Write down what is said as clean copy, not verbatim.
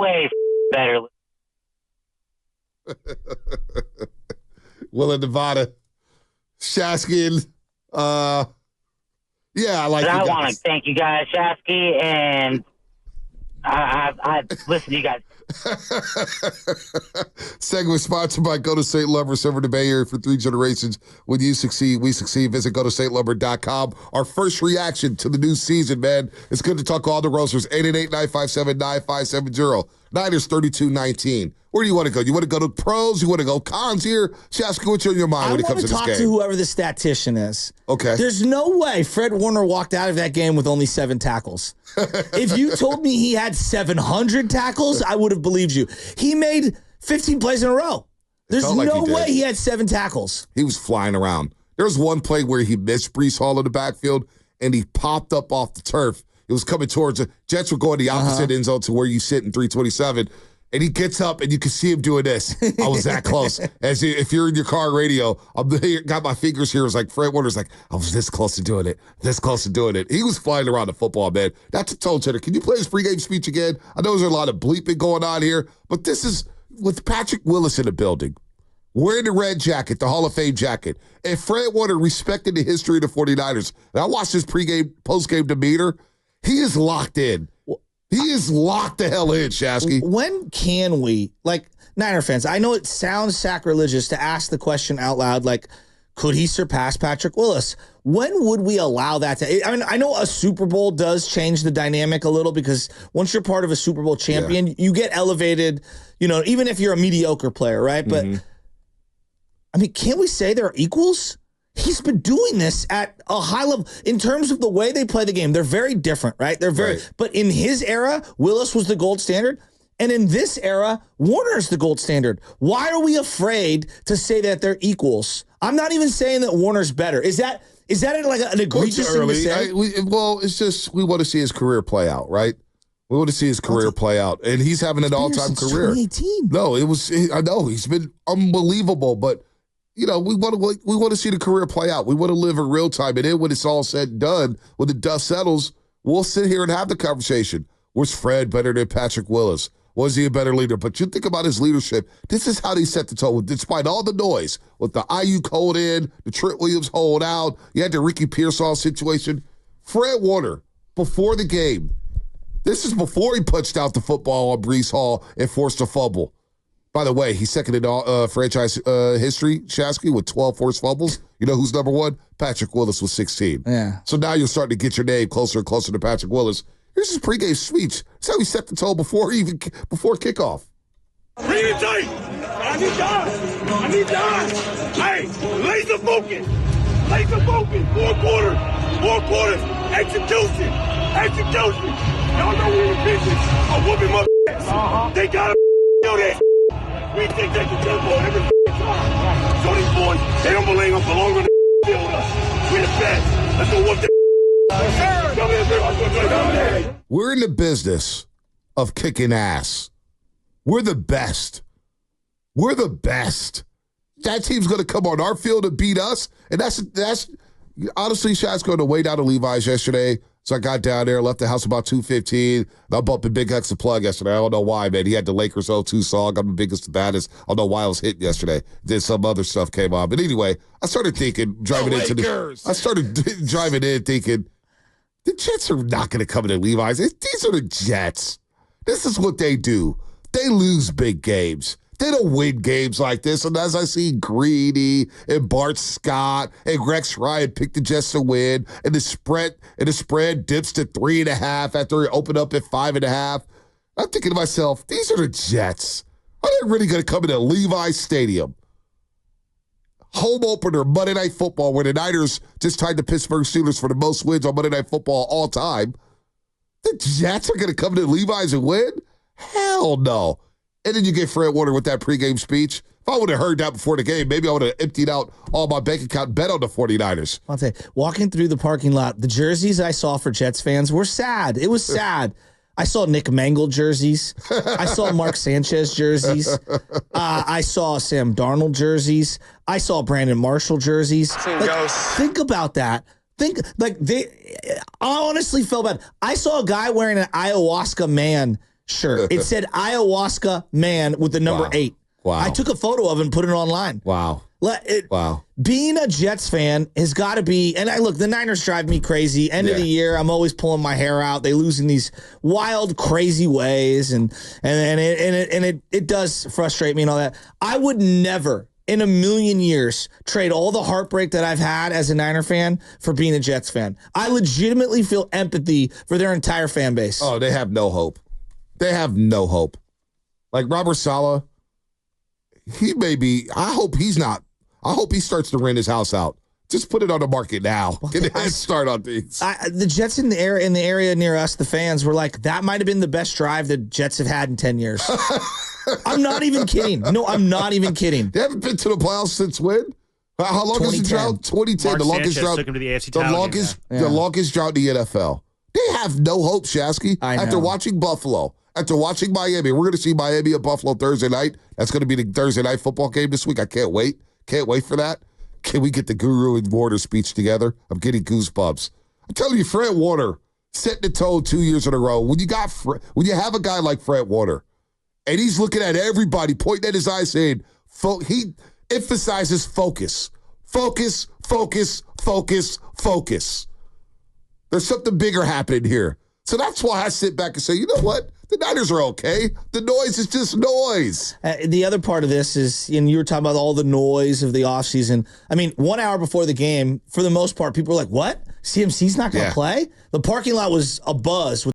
way better. Will in Nevada. Shasky. Yeah, I like But you I guys. want to thank you guys, Shasky, and I listen to you guys. Segment sponsored by Go to State Lumber, serving the Bay Area for 3 generations. When you succeed, we succeed. Visit GoToStateLumber.com. Our first reaction to the new season, man. It's good to talk to all the roasters. 888-957-9570. Niners 32-19. Where do you want to go? You want to go to pros? You want to go cons here? Shasky, what's on your mind when it comes to this game? I want to talk to whoever the statistician is. Okay. There's no way Fred Warner walked out of that game with only 7 tackles. If you told me he had 700 tackles, I would have believed you. He made 15 plays in a row. There's no way he had 7 tackles. He was flying around. There was one play where he missed Breece Hall in the backfield, and he popped up off the turf. It was coming towards the Jets were going the opposite end zone to where you sit in 327. And he gets up, and you can see him doing this. I was that close. If you're in your car radio, got my fingers here. It was like Fred Warner's like, I was this close to doing it. This close to doing it. He was flying around the football, man. That's a tone setter. Can you play his pregame speech again? I know there's a lot of bleeping going on here, but this is with Patrick Willis in the building, wearing the red jacket, the Hall of Fame jacket. And Fred Warner respecting the history of the 49ers. And I watched his pregame, postgame demeanor. He is locked in. He is locked the hell in, Shasky. When can we, like Niner fans, I know it sounds sacrilegious to ask the question out loud, like, could he surpass Patrick Willis? When would we allow that to? I mean, I know a Super Bowl does change the dynamic a little because once you're part of a Super Bowl champion, you get elevated, even if you're a mediocre player, right? But, I mean, can't we say they're equals? He's been doing this at a high level in terms of the way they play the game. They're very different, right? But in his era, Willis was the gold standard. And in this era, Warner's the gold standard. Why are we afraid to say that they're equals? I'm not even saying that Warner's better. Is that like an egregious thing to say? It's just we want to see his career play out, right? We want to see his career play out. And he's having an all-time career. 2018. No, I know. He's been unbelievable, but we want to see the career play out. We want to live in real time. And then when it's all said and done, when the dust settles, we'll sit here and have the conversation. Was Fred better than Patrick Willis? Was he a better leader? But you think about his leadership. This is how they set the tone. Despite all the noise, with the IU hold in, the Trent Williams hold out, you had the Ricky Pearsall situation. Fred Warner, before the game, this is before he punched out the football on Breece Hall and forced a fumble. By the way, he's second in franchise history, Shasky, with 12 forced fumbles. You know who's number 1? Patrick Willis with 16. Yeah. So now you're starting to get your name closer and closer to Patrick Willis. Here's his pregame speech. That's how he set the tone before kickoff. Bring it tight. I need time. Hey, laser focus. Four quarters. Execution. Y'all know we in business. I'm whooping my ass. They gotta know that. We take that to tempo every time. So these boys, they don't belong on the field with us. We the best. Let's go whoop that. We're in the business of kicking ass. We're the best. That team's going to come on our field and beat us. And that's honestly, Shaq's going to way down to Levi's yesterday. So I got down there, left the house about 2:15. I'm bumping Big X the plug yesterday. I don't know why, man. He had the Lakers 0-2 song. I'm the biggest, the baddest. I don't know why I was hitting yesterday. Then some other stuff came on. But anyway, I started thinking, driving in thinking, the Jets are not going to come into Levi's. These are the Jets. This is what they do. They lose big games. They don't win games like this. And as I see Greedy and Bart Scott and Rex Ryan pick the Jets to win, and the spread dips to 3.5 after it opened up at 5.5, I'm thinking to myself, these are the Jets. Are they really going to come into Levi's Stadium? Home opener, Monday Night Football, where the Niners just tied the Pittsburgh Steelers for the most wins on Monday Night Football all time. The Jets are going to come to Levi's and win? Hell no. And then you get Fred Warner with that pregame speech. If I would have heard that before the game, maybe I would have emptied out all my bank account and bet on the 49ers. I'll tell you, walking through the parking lot, the jerseys I saw for Jets fans were sad. It was sad. I saw Nick Mangold jerseys. I saw Mark Sanchez jerseys. I saw Sam Darnold jerseys. I saw Brandon Marshall jerseys. Think about that. I honestly felt bad. I saw a guy wearing an ayahuasca man Sure. It said ayahuasca man with the number Wow. 8. Wow. I took a photo of it and put it online. Wow. Wow. Being a Jets fan has got to be, and look, the Niners drive me crazy. End of the year, I'm always pulling my hair out. They lose in these wild, crazy ways, and it does frustrate me and all that. I would never in a million years trade all the heartbreak that I've had as a Niner fan for being a Jets fan. I legitimately feel empathy for their entire fan base. Oh, they have no hope. They have no hope. Like Robert Saleh, he may be, I hope he starts to rent his house out. Just put it on the market now. Get a head start on things. The Jets in the area near us, the fans were like, that might have been the best drive the Jets have had in 10 years. I'm not even kidding. No, I'm not even kidding. They haven't been to the playoffs since when? How long is the drought? 2010. Mark The longest Sanchez drought. took him to the AFC The title longest, game. the longest drought in the NFL. They have no hope, Shasky. I know. After watching Buffalo, after watching Miami, we're going to see Miami at Buffalo Thursday night. That's going to be the Thursday night football game this week. I can't wait. Can't wait for that. Can we get the Guru and Warner speech together? I'm getting goosebumps. I'm telling you, Fred Warner setting the tone 2 years in a row. When you have a guy like Fred Warner, and he's looking at everybody, pointing at his eyes, saying, he emphasizes focus. Focus, focus, focus, focus. There's something bigger happening here. So that's why I sit back and say, you know what? The Niners are okay. The noise is just noise. The other part of this is, and you were talking about all the noise of the offseason. I mean, 1 hour before the game, for the most part, people were like, what? CMC's not going to play? The parking lot was abuzz with